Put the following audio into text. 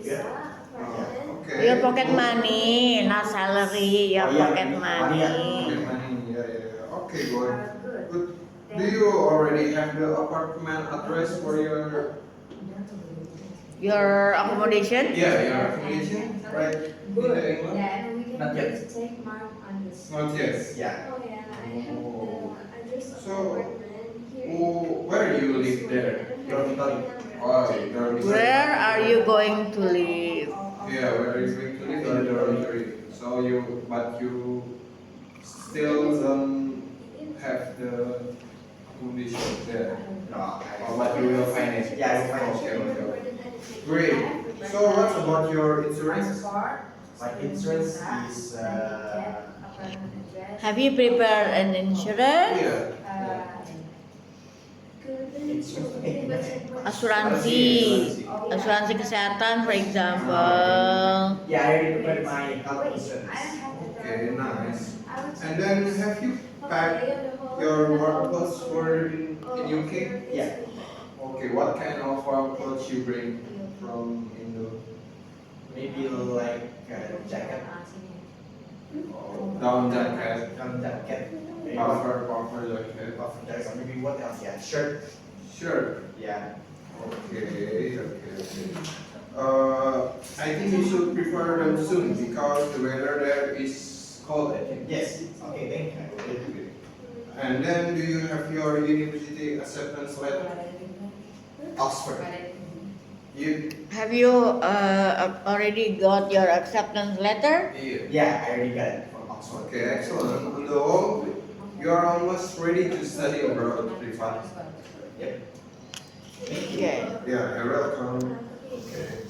good. Okay. Your pocket money, not salary. Your pocket money. Pocket money, yeah. Okay, good. Good. Do you already have the apartment address for your Your accommodation? your accommodation, right? In the England? Not yet. Not yet. Yeah. Oh. So, where you live there? Dormitory. Oh, dormitory. Where are you going to live? Yeah, where are you going to live? In the dormitory. So but you still don't have the accommodation there. No, But you will find it. Yeah, I will find Okay, it. okay. Great. So what about your insurance? My insurance is Have you prepared an insurance? Yeah. Asuransi. Asuransi kesehatan, for example. yeah, I already prepared my health insurance. Okay, nice. And then have you packed your work clothes for in UK? Yeah. Okay, what kind of work clothes you bring from Indo? Maybe like a jacket. Down jacket, Down jacket. Maybe puffer jacket, puffer jacket. Or maybe what else? Yeah, shirt. shirt. Yeah. Okay. I think you should prepare them soon because the weather there is cold, I think. Yes. Okay, thank you. And then do you have your university acceptance letter? Oxford. You? Have you already got your acceptance letter? Yeah. Yeah, I already got it from Oxford. Okay, excellent. On the whole, you are almost ready to study abroad, Rifat. Yep. Okay. Yeah, you're welcome. Okay.